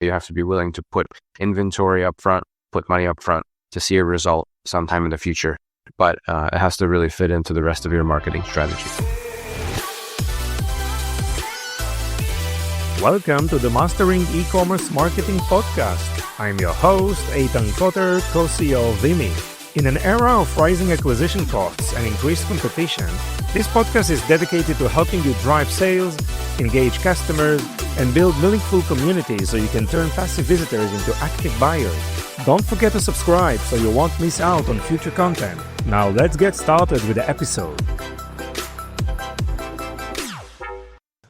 You have to be willing to put inventory up front, put money up front to see a result sometime in the future. But it has to really fit into the rest of your marketing strategy. Welcome to the Mastering E-commerce Marketing Podcast. I'm your host, Eitan Kotter, co-CEO of Vimy. In an era of rising acquisition costs and increased competition, this podcast is dedicated to helping you drive sales, engage customers, and build meaningful communities so you can turn passive visitors into active buyers. Don't forget to subscribe so you won't miss out on future content. Now let's get started with the episode.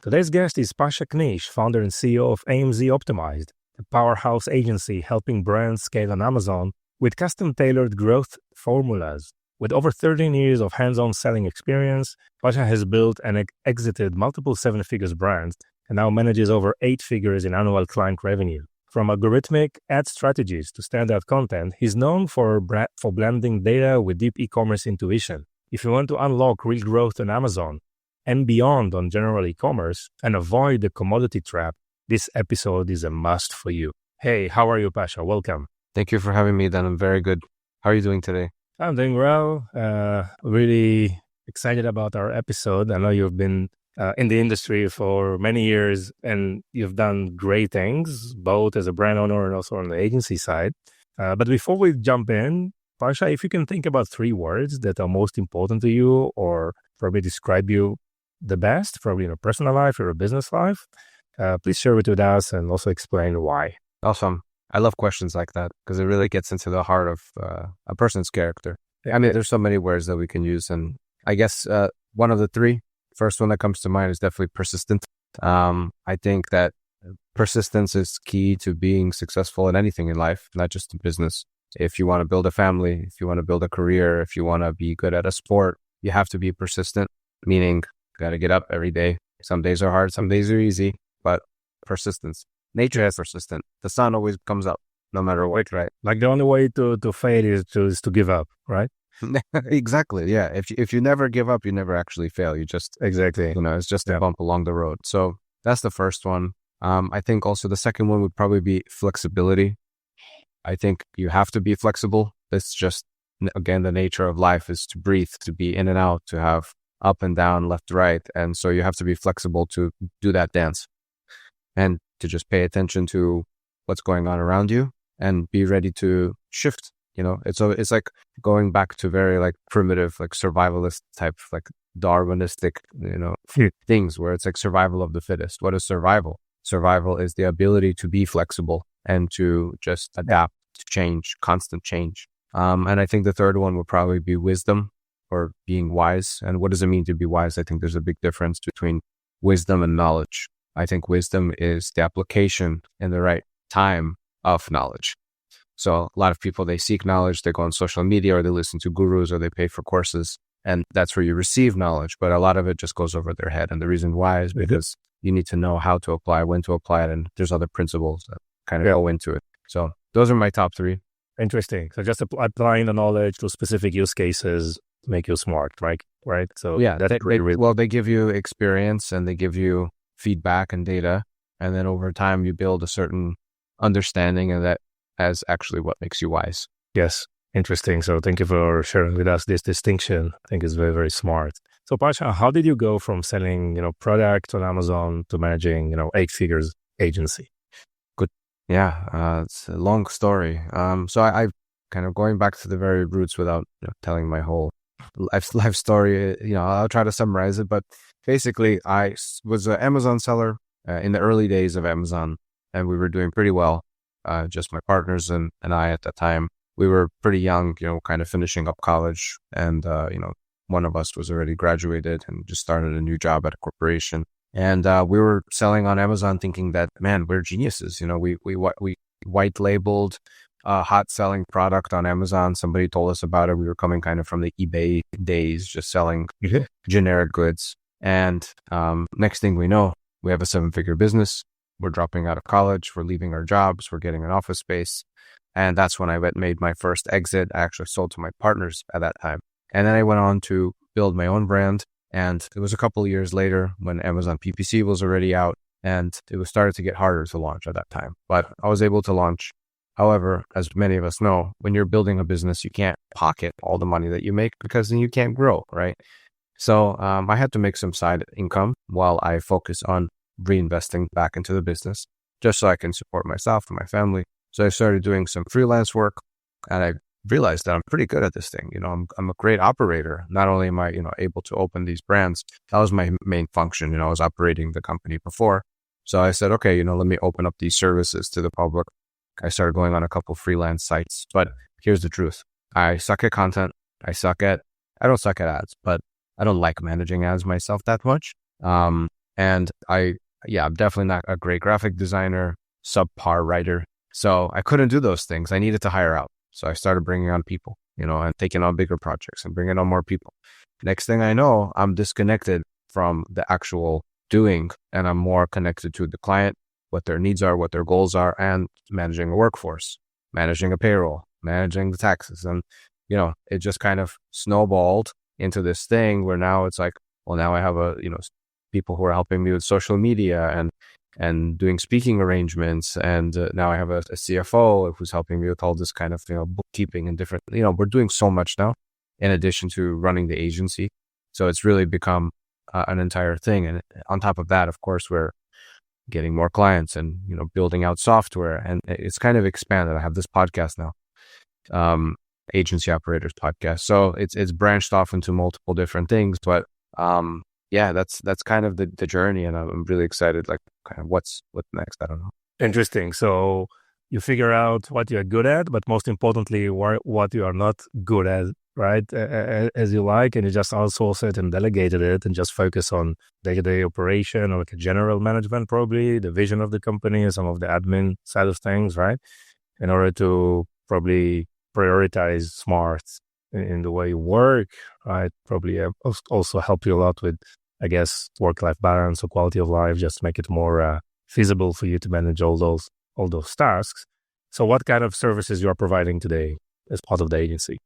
Today's guest is Pasha Knish, founder and CEO of AMZ Optimized, a powerhouse agency helping brands scale on Amazon with custom-tailored growth formulas. With over 13 years of hands-on selling experience, Pasha has built and exited multiple seven-figures brands and now manages over 8 figures in annual client revenue. From algorithmic ad strategies to standout content, he's known for blending data with deep e-commerce intuition. If you want to unlock real growth on Amazon and beyond on general e-commerce and avoid the commodity trap, this episode is a must for you. Hey, how are you, Pasha? Welcome. Thank you for having me, Dan. I'm very good. How are you doing today? I'm doing well. Really excited about our episode. I know you've been in the industry for many years and you've done great things, both as a brand owner and also on the agency side. But before we jump in, Pasha, if you can think about 3 words that are most important to you or probably describe you the best, probably in a personal life or a business life, please share it with us and also explain why. Awesome. I love questions like that because it really gets into the heart of a person's character. I mean, there's so many words that we can use. And I guess one of the 3, first one that comes to mind is definitely persistent. I think that persistence is key to being successful in anything in life, not just in business. If you want to build a family, if you want to build a career, if you want to be good at a sport, you have to be persistent, meaning you got to get up every day. Some days are hard, some days are easy, but persistence. Nature is persistent. The sun always comes up, no matter what, right? Like the only way to fail is to give up, right? Exactly, yeah. If you never give up, you never actually fail. You just, exactly, it's just a bump along the road. So that's the first one. I think also the second one would probably be flexibility. I think you have to be flexible. It's just, again, the nature of life is to breathe, to be in and out, to have up and down, left, right. And so you have to be flexible to do that dance and to just pay attention to what's going on around you and be ready to shift. It's like going back to very like primitive, like survivalist type, like Darwinistic, things where it's like survival of the fittest. What is survival? Survival is the ability to be flexible and to just adapt to change, constant change. And I think the third one would probably be wisdom or being wise. And what does it mean to be wise? I think there's a big difference between wisdom and knowledge. I think wisdom is the application in the right time of knowledge. So a lot of people, they seek knowledge, they go on social media or they listen to gurus or they pay for courses. And that's where you receive knowledge. But a lot of it just goes over their head. And the reason why is because you need to know how to apply, when to apply it. And there's other principles that kind of go into it. So those are my top 3. Interesting. So just applying the knowledge to specific use cases to make you smart, right? So yeah, they give you experience and they give you feedback and data. And then over time, you build a certain understanding and that as actually what makes you wise. Yes. Interesting. So thank you for sharing with us this distinction. I think it's very, very smart. So Pasha, how did you go from selling, product on Amazon to managing, 8 figures agency? Good. Yeah. It's a long story. So I kind of going back to the very roots without telling my whole life story, I'll try to summarize it. But basically, I was an Amazon seller in the early days of Amazon, and we were doing pretty well. Just my partners and I at that time. We were pretty young, kind of finishing up college. And, one of us was already graduated and just started a new job at a corporation. And we were selling on Amazon thinking that, man, we're geniuses. We white labeled a hot selling product on Amazon. Somebody told us about it. We were coming kind of from the eBay days, just selling generic goods. And next thing we know, we have a 7-figure business. We're dropping out of college. We're leaving our jobs. We're getting an office space. And that's when I made my first exit. I actually sold to my partners at that time. And then I went on to build my own brand. And it was a couple of years later when Amazon PPC was already out. and it was started to get harder to launch at that time. But I was able to launch. However, as many of us know, when you're building a business, you can't pocket all the money that you make because then you can't grow, right? So I had to make some side income while I focus on reinvesting back into the business, just so I can support myself and my family. So I started doing some freelance work, and I realized that I'm pretty good at this thing. I'm a great operator. Not only am I, able to open these brands, that was my main function. I was operating the company before. So I said, okay, let me open up these services to the public. I started going on a couple freelance sites, but here's the truth. I suck at content. I don't suck at ads, but I don't like managing ads myself that much. I'm definitely not a great graphic designer, subpar writer. So I couldn't do those things. I needed to hire out. So I started bringing on people, and taking on bigger projects and bringing on more people. Next thing I know, I'm disconnected from the actual doing, and I'm more connected to the client, what their needs are, what their goals are, and managing a workforce, managing a payroll, managing the taxes. And, it just kind of snowballed into this thing where now it's like, well, now I have people who are helping me with social media and doing speaking arrangements. And now I have a CFO who's helping me with all this kind of, bookkeeping and different, we're doing so much now in addition to running the agency. So it's really become an entire thing. And on top of that, of course, we're getting more clients and, building out software, and it's kind of expanded. I have this podcast now, Agency Operators Podcast. So it's branched off into multiple different things, but that's kind of the journey, and I'm really excited. Like, kind of what's next? I don't know. Interesting. So you figure out what you're good at, but most importantly, what you are not good at, right? As you like, and you just outsource it and delegated it, and just focus on day-to-day operation or like a general management, probably the vision of the company and some of the admin side of things, right? In order to probably prioritize smart in the way you work, right? Probably also help you a lot with, I guess, work-life balance or quality of life, just make it more feasible for you to manage all those tasks. So what kind of services you are providing today as part of the agency?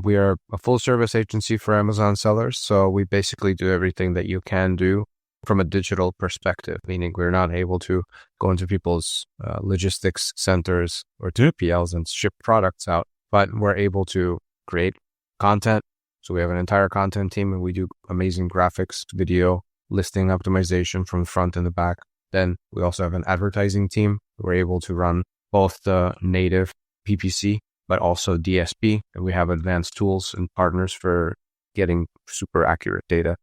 We are a full service agency for Amazon sellers. So we basically do everything that you can do from a digital perspective, meaning we're not able to go into people's logistics centers or 2PLs and ship products out, but we're able to create content. So we have an entire content team, and we do amazing graphics, video, listing optimization from front and the back. Then we also have an advertising team. We're able to run both the native PPC, but also DSP. And we have advanced tools and partners for getting super accurate data.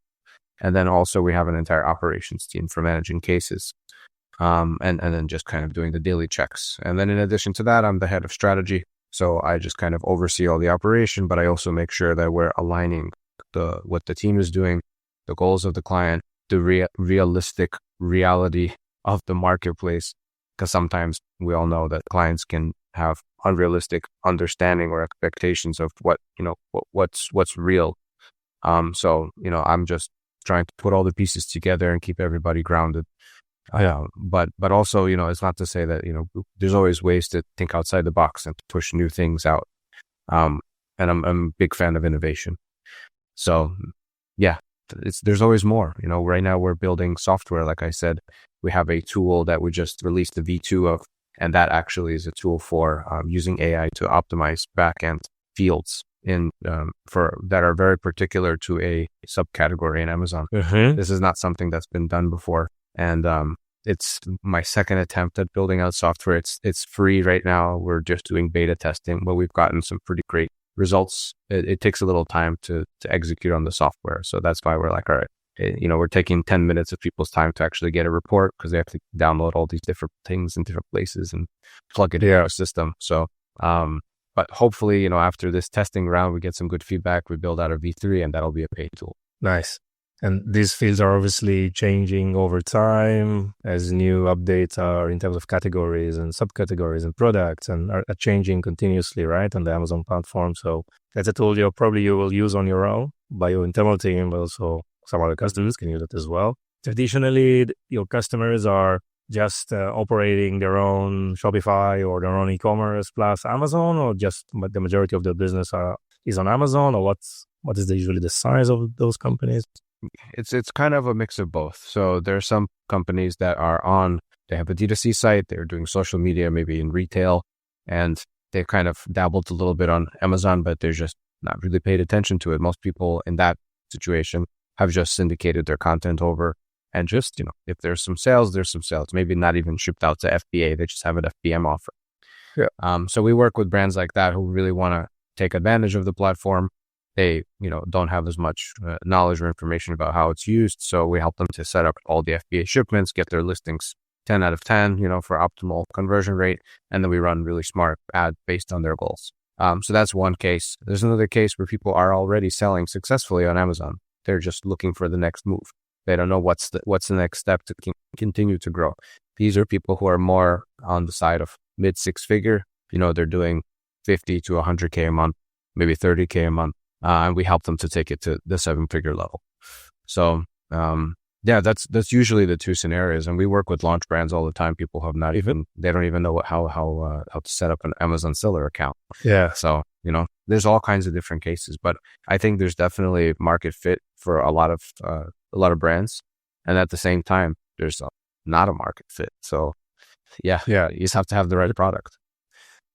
And then also we have an entire operations team for managing cases, and then just kind of doing the daily checks. And then in addition to that, I'm the head of strategy. So I just kind of oversee all the operation, but I also make sure that we're aligning what the team is doing, the goals of the client, the realistic reality of the marketplace. Because sometimes we all know that clients can have unrealistic understanding or expectations of what's real. So I'm just trying to put all the pieces together and keep everybody grounded. But also, it's not to say that, there's always ways to think outside the box and to push new things out. And I'm a big fan of innovation. So yeah, there's always more. Right now we're building software. Like I said, we have a tool that we just released the V2 of, and that actually is a tool for using AI to optimize backend fields that are very particular to a subcategory in Amazon. Mm-hmm. This is not something that's been done before. And it's my second attempt at building out software. It's free right now. We're just doing beta testing, but we've gotten some pretty great results. It takes a little time to execute on the software. So that's why we're like, all right, we're taking 10 minutes of people's time to actually get a report, because they have to download all these different things in different places and plug it into our system. So, but hopefully, after this testing round, we get some good feedback. We build out a V3, and that'll be a paid tool. Nice. And these fields are obviously changing over time as new updates are in terms of categories and subcategories and products, and are changing continuously, right, on the Amazon platform. So that's a tool you will use on your own by your internal team, but also some other customers can use it as well. Traditionally, your customers are just operating their own Shopify or their own e-commerce plus Amazon, or just the majority of their business is on Amazon, or what is usually the size of those companies? It's kind of a mix of both. So there are some companies that they have a D2C site, they're doing social media, maybe in retail, and they kind of dabbled a little bit on Amazon, but they're just not really paid attention to it. Most people in that situation have just syndicated their content over, and just, if there's some sales, there's some sales. Maybe not even shipped out to FBA, they just have an FBM offer. Yeah. So we work with brands like that who really want to take advantage of the platform. They, don't have as much knowledge or information about how it's used. So we help them to set up all the FBA shipments, get their listings 10 out of 10, for optimal conversion rate. And then we run really smart ad based on their goals. So that's one case. There's another case where people are already selling successfully on Amazon. They're just looking for the next move. They don't know what's the next step to continue to grow. These are people who are more on the side of mid six figure. They're doing 50 to 100K a month, maybe 30K a month. And we help them to take it to the 7-figure level. So, that's usually the two scenarios. And we work with launch brands all the time. People have they don't even know how to set up an Amazon seller account. Yeah. So, there's all kinds of different cases, but I think there's definitely market fit for a lot of brands. And at the same time, there's not a market fit. So yeah, you just have to have the right product.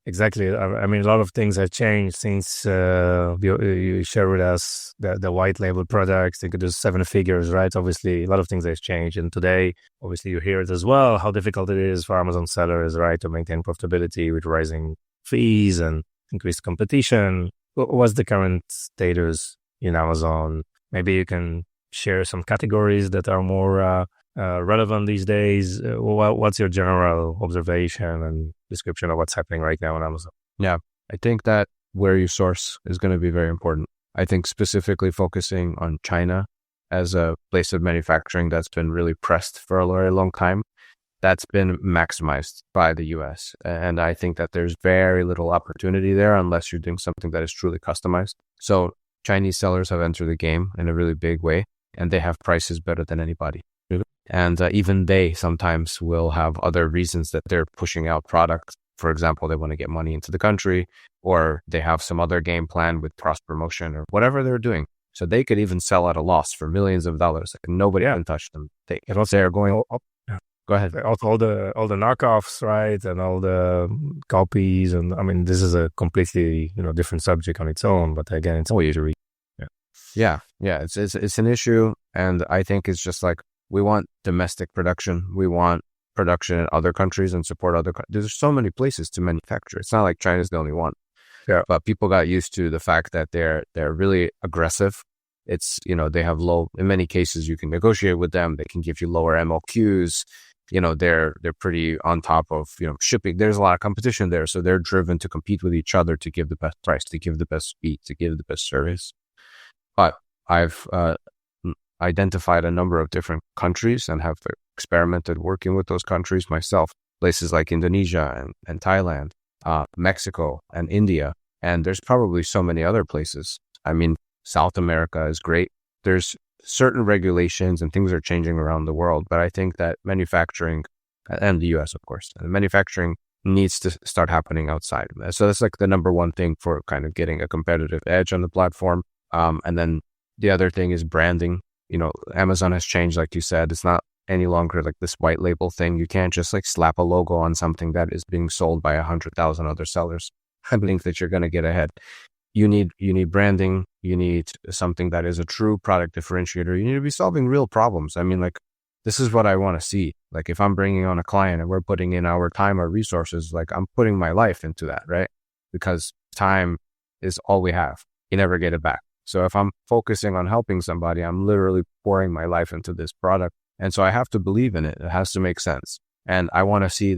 Exactly. I mean, a lot of things have changed since you shared with us the white label products. They could do 7 figures, right? Obviously, a lot of things have changed. And today, obviously, you hear it as well, how difficult it is for Amazon sellers, right, to maintain profitability with rising fees and increased competition. What's the current status in Amazon? Maybe you can share some categories that are more relevant these days. What's your general observation and description of what's happening right now on Amazon? Yeah, I think that where you source is going to be very important. I think specifically focusing on China as a place of manufacturing that's been really pressed for a very long time, that's been maximized by the US. And I think that there's very little opportunity there unless you're doing something that is truly customized. So Chinese sellers have entered the game in a really big way, and they have prices better than anybody. And even they sometimes will have other reasons that they're pushing out products. For example, they want to get money into the country, or they have some other game plan with cross promotion or whatever they're doing. So they could even sell at a loss for millions of dollars. Like nobody can touch them. They're going. Go ahead. Also, all the knockoffs, right, and all the copies, and I mean, this is a completely different subject on its own. But again, it's always a read. Yeah. It's an issue, and I think it's just like, we want domestic production. We want production in other countries and support other countries. There's so many places to manufacture. It's not like China's the only one. Yeah. But people got used to the fact that they're really aggressive. It's, they have in many cases, you can negotiate with them. They can give you lower MOQs. They're pretty on top of, shipping. There's a lot of competition there. So they're driven to compete with each other to give the best price, to give the best speed, to give the best service. But I've identified a number of different countries and have experimented working with those countries myself, places like Indonesia and Thailand, Mexico and India. And there's probably so many other places. I mean, South America is great. There's certain regulations and things are changing around the world, but I think that manufacturing, and the US, of course, manufacturing needs to start happening outside. So that's like the number one thing for kind of getting a competitive edge on the platform. And then the other thing is branding. Amazon has changed, like you said. It's not any longer like this white label thing. You can't just like slap a logo on something that is being sold by 100,000 other sellers and think that you're going to get ahead. You need branding. You need something that is a true product differentiator. You need to be solving real problems. I mean, like, this is what I want to see. Like, if I'm bringing on a client and we're putting in our time or resources, like, I'm putting my life into that, right? Because time is all we have. You never get it back. So if I'm focusing on helping somebody, I'm literally pouring my life into this product. And so I have to believe in it. It has to make sense. And I want to see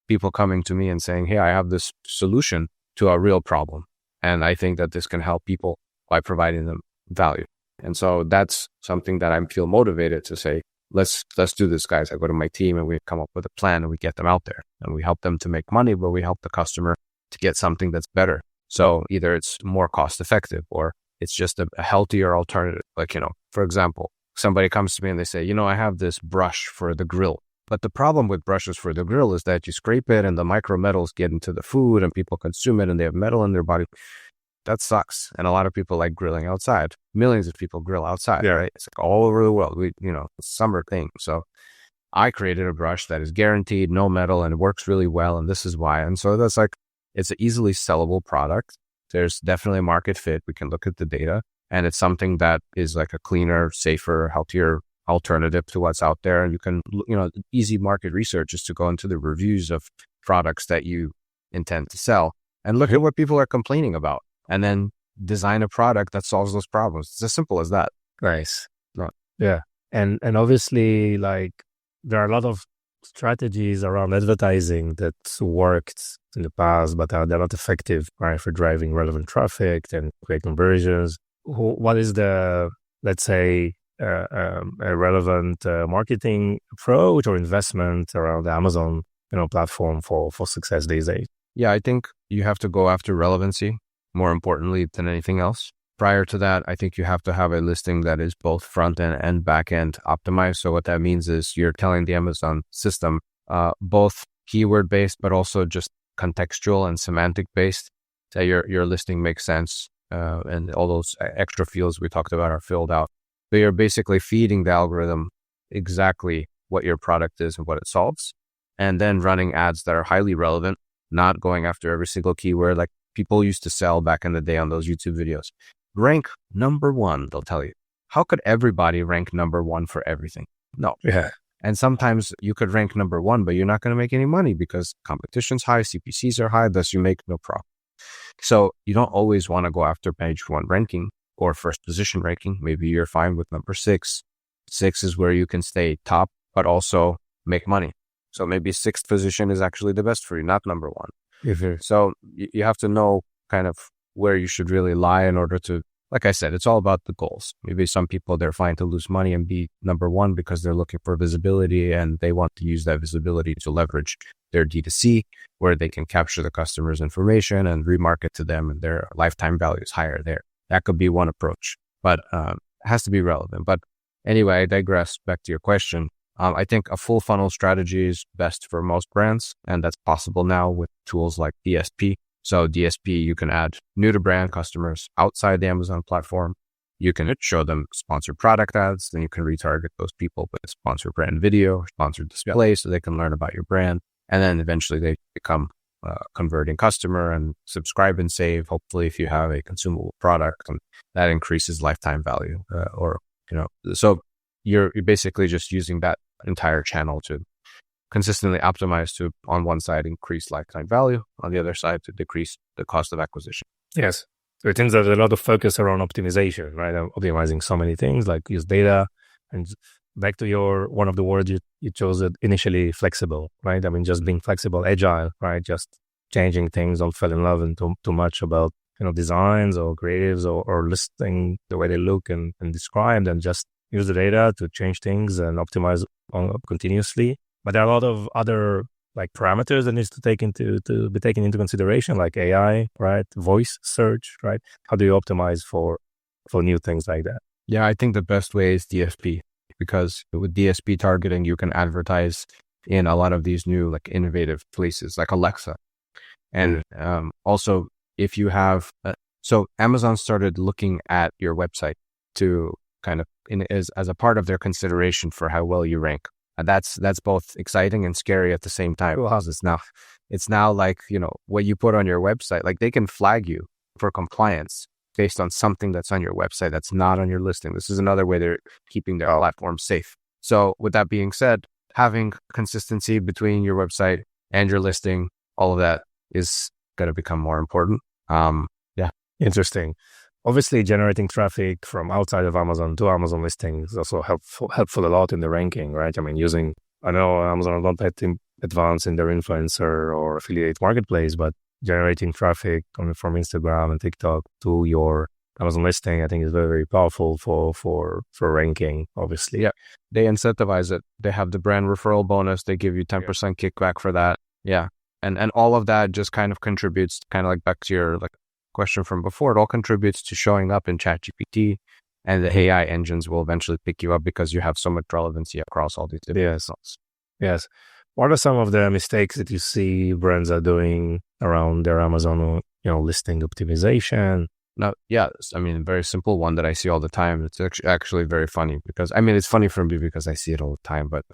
people coming to me and saying, hey, I have this solution to a real problem. And I think that this can help people by providing them value. And so that's something that I feel motivated to say, let's do this, guys. I go to my team and we come up with a plan and we get them out there and we help them to make money, but we help the customer to get something that's better. So either it's more cost effective or it's just a healthier alternative. Like, for example, somebody comes to me and they say, I have this brush for the grill. But the problem with brushes for the grill is that you scrape it and the micro metals get into the food and people consume it and they have metal in their body. that sucks. And a lot of people like grilling outside. Millions of people grill outside, Yeah. right? It's like all over the world. Summer thing. So I created a brush that is guaranteed no metal and it works really well. And this is why. And so that's like, it's an easily sellable product. There's definitely a market fit. We can look at the data, and it's something that is like a cleaner, safer, healthier alternative to what's out there. And you can, easy market research is to go into the reviews of products that you intend to sell and look at what people are complaining about, and then design a product that solves those problems. It's as simple as that. Nice. Right. Yeah. And obviously, like, there are a lot of strategies around advertising that worked in the past, but they're not effective, right, for driving relevant traffic and create conversions. What is the, let's say, a relevant marketing approach or investment around the Amazon, platform for success these days? Yeah, I think you have to go after relevancy more importantly than anything else. Prior to that, I think you have to have a listing that is both front end and back end optimized. So what that means is you're telling the Amazon system, both keyword based, but also just contextual and semantic based, that your listing makes sense. And all those extra fields we talked about are filled out. So you're basically feeding the algorithm exactly what your product is and what it solves, and then running ads that are highly relevant, not going after every single keyword like people used to sell back in the day on those YouTube videos. Rank number one, they'll tell you. How could everybody rank number one for everything? No. Yeah. And sometimes you could rank number one, but you're not going to make any money because competition's high, CPCs are high, thus you make no profit. So you don't always want to go after page one ranking or first position ranking. Maybe you're fine with number 6. 6 is where you can stay top, but also make money. So maybe 6th position is actually the best for you, not number 1. Mm-hmm. So you have to know kind of where you should really lie in order to, like I said, it's all about the goals. Maybe some people, they're fine to lose money and be number 1 because they're looking for visibility and they want to use that visibility to leverage their D2C, where they can capture the customer's information and remarket to them, and their lifetime value is higher there. That could be one approach, but it has to be relevant. But anyway, I digress. Back to your question. I think a full funnel strategy is best for most brands, and that's possible now with tools like DSP. So DSP, you can add new to brand customers outside the Amazon platform. You can show them sponsored product ads, then you can retarget those people with sponsored brand video, sponsored display, so they can learn about your brand. And then eventually they become a converting customer and subscribe and save, hopefully, if you have a consumable product, and that increases lifetime value. So you're basically just using that entire channel to consistently optimize to, on one side, increase lifetime value, on the other side, to decrease the cost of acquisition. Yes. So it seems there's a lot of focus around optimization, right? Optimizing so many things, like use data. And back to one of the words you chose initially, flexible, right? I mean, just being flexible, agile, right? Just changing things, don't fall in love and too much about, designs or creatives or listing the way they look and described, and just use the data to change things and optimize continuously. But there are a lot of other like parameters that needs to be taken into consideration, like AI, right? Voice search, right? How do you optimize for new things like that? Yeah, I think the best way is DSP, because with DSP targeting, you can advertise in a lot of these new like innovative places like Alexa. And also if you have, so Amazon started looking at your website to kind of as a part of their consideration for how well you rank. And that's both exciting and scary at the same time. Wow. It's now like, what you put on your website, like they can flag you for compliance based on something that's on your website that's not on your listing. This is another way they're keeping their platform safe. So with that being said, having consistency between your website and your listing, all of that is going to become more important. Yeah. Interesting. Obviously, generating traffic from outside of Amazon to Amazon listings is also helpful a lot in the ranking, right? I mean, I know Amazon are not that advanced in their influencer or affiliate marketplace, but generating traffic from Instagram and TikTok to your Amazon listing, I think, is very, very powerful for ranking, obviously. Yeah, they incentivize it. They have the brand referral bonus. They give you 10% kickback for that. Yeah, and all of that just kind of contributes, kind of like back to your like question from before. It all contributes to showing up in ChatGPT, and the AI engines will eventually pick you up because you have so much relevancy across all these different results. Yes. What are some of the mistakes that you see brands are doing around their Amazon, listing optimization? Now, yeah, I mean, a very simple one that I see all the time. It's actually very funny because, I mean, it's funny for me because I see it all the time, but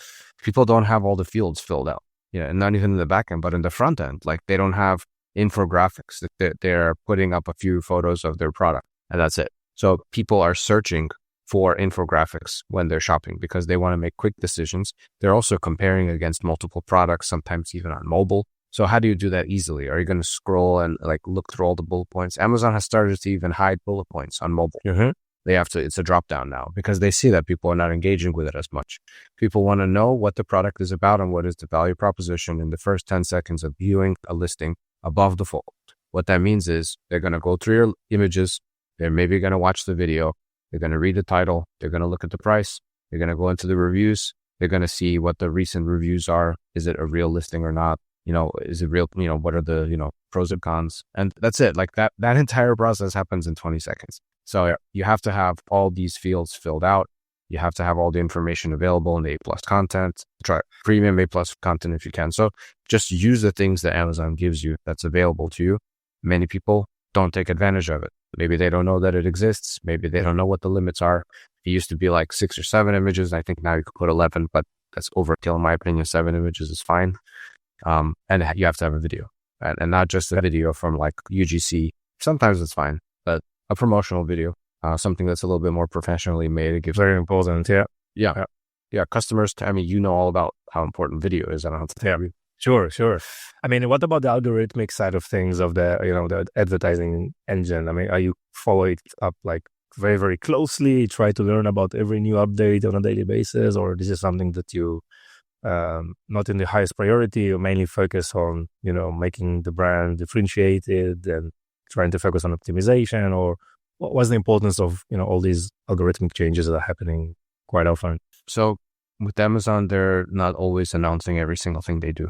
people don't have all the fields filled out. Yeah, and not even in the back end, but in the front end. Like they don't have infographics. They're putting up a few photos of their product and that's it. So people are searching for infographics when they're shopping because they want to make quick decisions. They're also comparing against multiple products, sometimes even on mobile. So how do you do that easily? Are you going to scroll and like look through all the bullet points? Amazon has started to even hide bullet points on mobile. They have to, it's a drop down now because they see that people are not engaging with it as much. People want to know what the product is about and what is the value proposition in the first 10 seconds of viewing a listing above the fold. What that means is they're going to go through your images. They're maybe going to watch the video. They're going to read the title. They're going to look at the price. They're going to go into the reviews. They're going to see what the recent reviews are. Is it a real listing or not? Is it real? What are the, pros and cons? And that's it. Like that entire process happens in 20 seconds. So you have to have all these fields filled out. You have to have all the information available in the A+ content, try premium A+ content if you can. So just use the things that Amazon gives you that's available to you. Many people don't take advantage of it. Maybe they don't know that it exists. Maybe they don't know what the limits are. It used to be like 6 or 7 images. I think now you could put 11, but that's overkill in my opinion. 7 images is fine. And you have to have a video and not just a video from like UGC. Sometimes it's fine, but a promotional video, something that's a little bit more professionally made. It gives Very important. Yeah. Customers, all about how important video is. I don't have to tell you. Sure. I mean, what about the algorithmic side of things of the advertising engine? I mean, are you follow it up like very, very closely, try to learn about every new update on a daily basis, or this is something that you not in the highest priority, you mainly focus on, making the brand differentiated and trying to focus on optimization, or what's the importance of, all these algorithmic changes that are happening quite often? So with Amazon, they're not always announcing every single thing they do.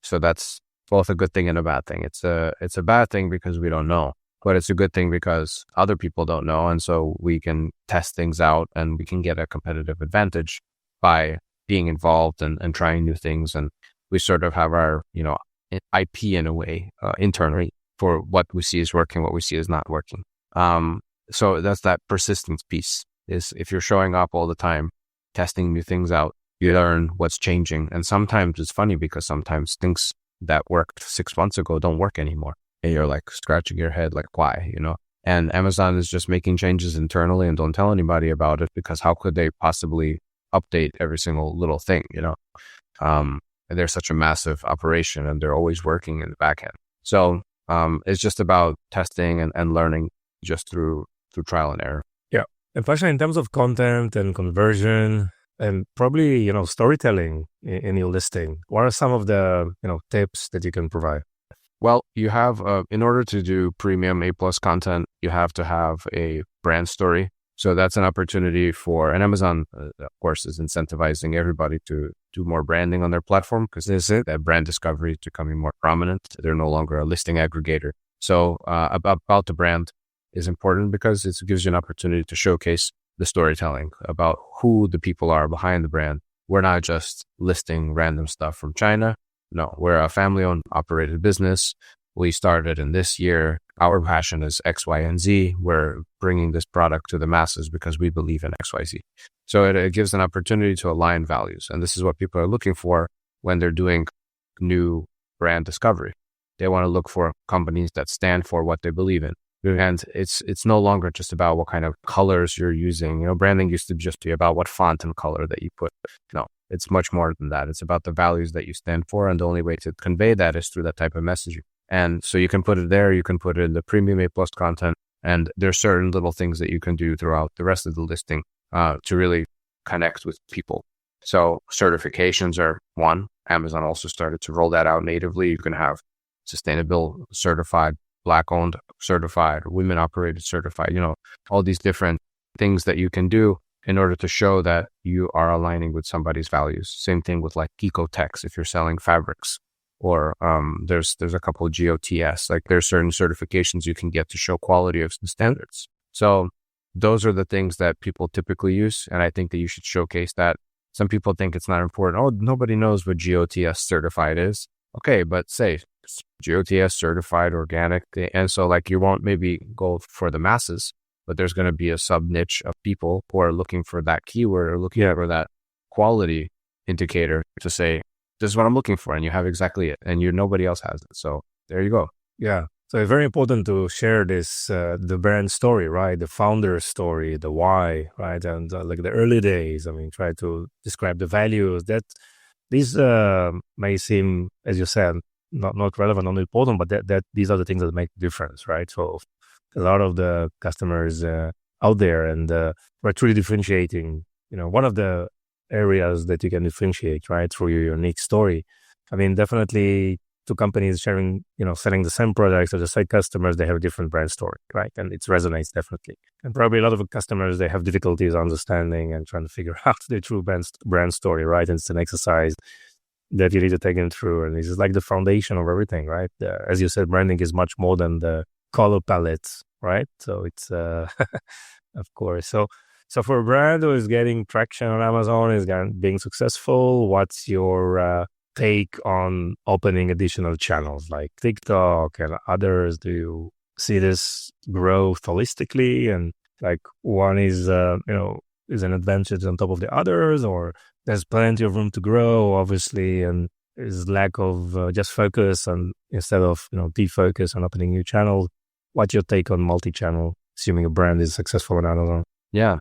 So that's both a good thing and a bad thing. It's a bad thing because we don't know, but it's a good thing because other people don't know. And so we can test things out and we can get a competitive advantage by being involved and trying new things. And we sort of have our, IP in a way, internally for what we see is working, what we see is not working. So that's that persistence piece is if you're showing up all the time, testing new things out, you learn what's changing. And sometimes it's funny because sometimes things that worked 6 months ago don't work anymore. And you're like scratching your head, like, why, And Amazon is just making changes internally and don't tell anybody about it because how could they possibly update every single little thing, And they're such a massive operation and they're always working in the back end. So it's just about testing and learning just through trial and error. Yeah. And Pasha, in terms of content and conversion and probably, storytelling in your listing, what are some of the, tips that you can provide? Well, you have, in order to do premium A+ content, you have to have a brand story. So that's an opportunity for, and Amazon, of course, is incentivizing everybody to do more branding on their platform because that brand discovery is becoming more prominent. They're no longer a listing aggregator. So about the brand is important because it gives you an opportunity to showcase the storytelling about who the people are behind the brand. We're not just listing random stuff from China. No, we're a family-owned operated business. We started in this year. Our passion is X, Y, and Z. We're bringing this product to the masses because we believe in X, Y, Z. So it gives an opportunity to align values. And this is what people are looking for when they're doing new brand discovery. They want to look for companies that stand for what they believe in. And it's no longer just about what kind of colors you're using. Branding used to just be about what font and color that you put. No, it's much more than that. It's about the values that you stand for. And the only way to convey that is through that type of messaging. And so you can put it there. You can put it in the premium A+ content. And there's certain little things that you can do throughout the rest of the listing to really connect with people. So certifications are one. Amazon also started to roll that out natively. You can have sustainable certified, Black-owned certified, women-operated certified, all these different things that you can do in order to show that you are aligning with somebody's values. Same thing with like Ecotex if you're selling fabrics, or there's a couple of GOTS. Like there's certain certifications you can get to show quality of standards. So those are the things that people typically use, and I think that you should showcase that. Some people think it's not important. Oh, nobody knows what GOTS certified is. Okay, but say GOTS certified, organic. And so like you won't maybe go for the masses, but there's going to be a sub niche of people who are looking for that keyword or looking for that quality indicator to say, this is what I'm looking for. And you have exactly it. And nobody else has it. So there you go. Yeah. So it's very important to share this, the brand story, right? The founder story, the why, right? And like the early days, I mean, try to describe the values that these may seem, as you said, not relevant, not important, but that these are the things that make the difference, right? So a lot of the customers out there, and we're truly differentiating, one of the areas that you can differentiate, right, through your unique story. I mean, definitely two companies sharing, selling the same products or the same customers, they have a different brand story, right? And it resonates definitely. And probably a lot of customers, they have difficulties understanding and trying to figure out the true brand story, right? And it's an exercise that you need to take them through. And this is like the foundation of everything, right? As you said, branding is much more than the color palettes, right? So it's, of course. So for a brand who is getting traction on Amazon, is being successful, what's your take on opening additional channels like TikTok and others? Do you see this growth holistically, and like one is is an advantage on top of the others, or there's plenty of room to grow, obviously, and is lack of just focus and instead of defocus on opening new channels? What's your take on multi-channel, assuming a brand is successful on Amazon? Yeah,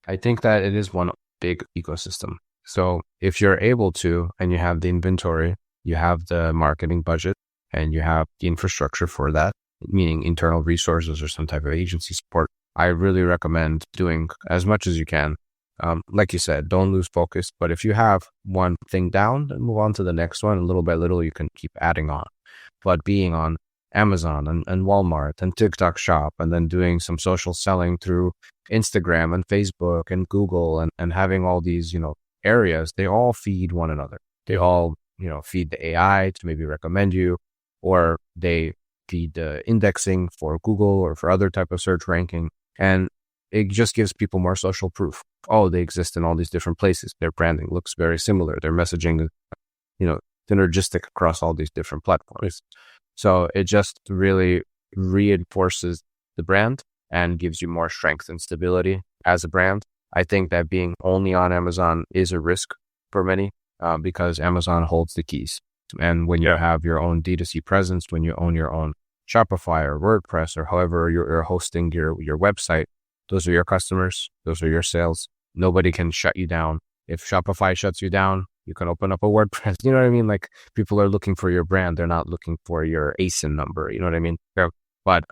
I think that it is one big ecosystem. So if you're able to, and you have the inventory, you have the marketing budget, and you have the infrastructure for that, meaning internal resources or some type of agency support, I really recommend doing as much as you can. Like you said, don't lose focus. But if you have one thing down, then move on to the next one. And little by little, you can keep adding on. But being on Amazon and Walmart and TikTok Shop, and then doing some social selling through Instagram and Facebook and Google, and having all these, areas, they all feed one another. They all, feed the AI to maybe recommend you, or they feed the indexing for Google or for other type of search ranking. And it just gives people more social proof. Oh, they exist in all these different places. Their branding looks very similar. Their messaging, synergistic across all these different platforms. So it just really reinforces the brand and gives you more strength and stability as a brand. I think that being only on Amazon is a risk for many because Amazon holds the keys. And when you have your own D2C presence, when you own your own Shopify or WordPress or however you're hosting your website, those are your customers. Those are your sales. Nobody can shut you down. If Shopify shuts you down, you can open up a WordPress. You know what I mean? Like people are looking for your brand. They're not looking for your ASIN number. You know what I mean? But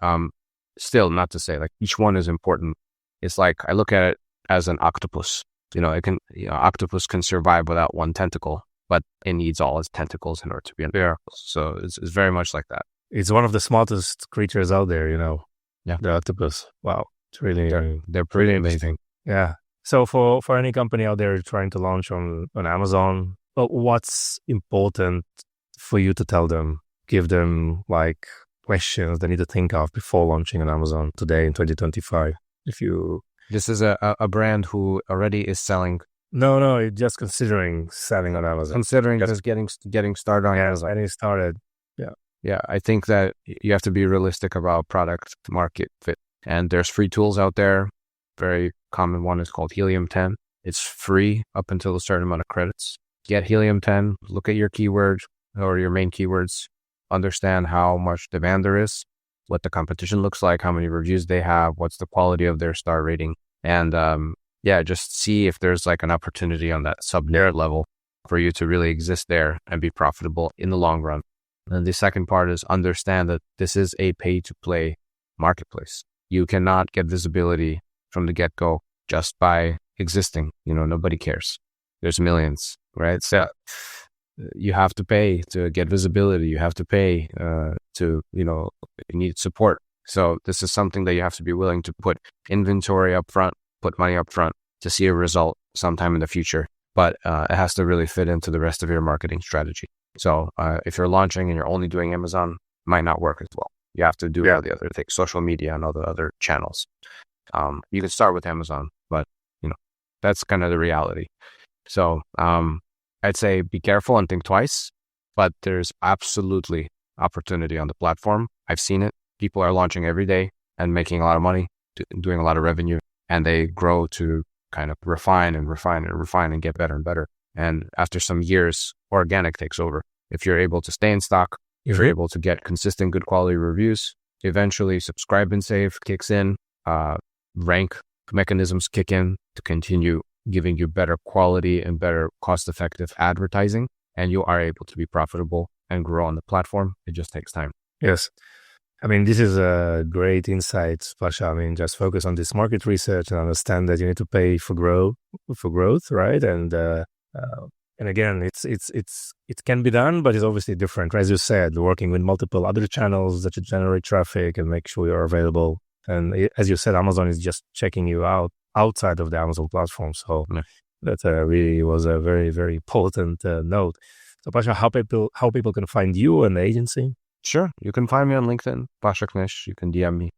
still, not to say like each one is important. It's like I look at it as an octopus. Octopus can survive without one tentacle, but it needs all its tentacles in order to be an octopus. So it's very much like that. It's one of the smartest creatures out there, Yeah. The octopus. Wow. It's really, they're pretty amazing. Yeah. So for any company out there trying to launch on Amazon, what's important for you to tell them? Give them like questions they need to think of before launching on Amazon today in 2025. This is a brand who already is selling. No, just considering selling on Amazon. Considering just getting started on Amazon. Getting started. Yeah. I think that you have to be realistic about product market fit. And there's free tools out there. Very common one is called Helium 10. It's free up until a certain amount of credits. Get Helium 10, look at your keyword or your main keywords, understand how much demand there is, what the competition looks like, how many reviews they have, what's the quality of their star rating. And just see if there's like an opportunity on that sub-narrative level for you to really exist there and be profitable in the long run. And the second part is understand that this is a pay-to-play marketplace. You cannot get visibility from the get-go just by existing. Nobody cares. There's millions, right? So you have to pay to get visibility. You have to pay you need support. So this is something that you have to be willing to put inventory up front, put money up front to see a result sometime in the future. But it has to really fit into the rest of your marketing strategy. So if you're launching and you're only doing Amazon, it might not work as well. You have to do all the other things, social media and all the other channels. You can start with Amazon, but that's kind of the reality. So I'd say be careful and think twice, but there's absolutely opportunity on the platform. I've seen it. People are launching every day and making a lot of money, doing a lot of revenue, and they grow to kind of refine and get better and better. And after some years, organic takes over. If you're able to stay in stock, if you're able to get consistent, good quality reviews, eventually subscribe and save kicks in, rank mechanisms kick in to continue giving you better quality and better cost-effective advertising, and you are able to be profitable and grow on the platform. It just takes time. Yes. I mean, this is a great insight, Pasha. I mean, just focus on this market research and understand that you need to pay for growth, right? And again, it can be done, but it's obviously different. As you said, working with multiple other channels that generate traffic and make sure you're available. And as you said, Amazon is just checking you out outside of the Amazon platform. So that really was a very, very important note. So Pasha, how people can find you and the agency? Sure. You can find me on LinkedIn, Pasha Knish. You can DM me.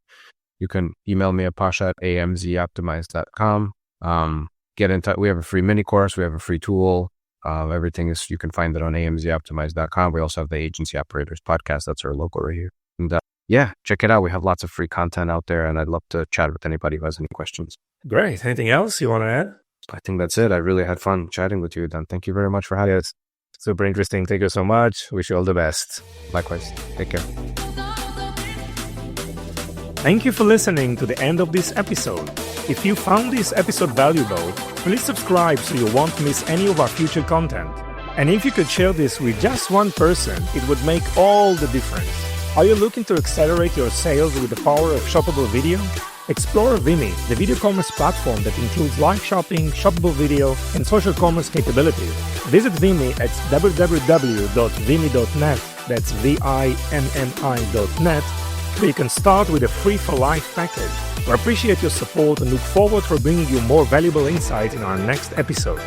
You can email me at pasha@amzoptimized.com. Get in touch. We have a free mini course. We have a free tool. Everything is, you can find it on amzoptimized.com. We also have the Agency Operators podcast. That's our local right here. And check it out. We have lots of free content out there, and I'd love to chat with anybody who has any questions. Great. Anything else you want to add? I think that's it. I really had fun chatting with you, Dan. Thank you very much for having us. Super interesting. Thank you so much. Wish you all the best. Likewise. Take care. Thank you for listening to the end of this episode. If you found this episode valuable, please subscribe so you won't miss any of our future content. And if you could share this with just one person, it would make all the difference. Are you looking to accelerate your sales with the power of shoppable video? Explore Vimy, the video commerce platform that includes live shopping, shoppable video, and social commerce capabilities. Visit Vimy at www.vimy.net, that's VIMMI.net, where you can start with a free for life package. We appreciate your support and look forward to bringing you more valuable insight in our next episode.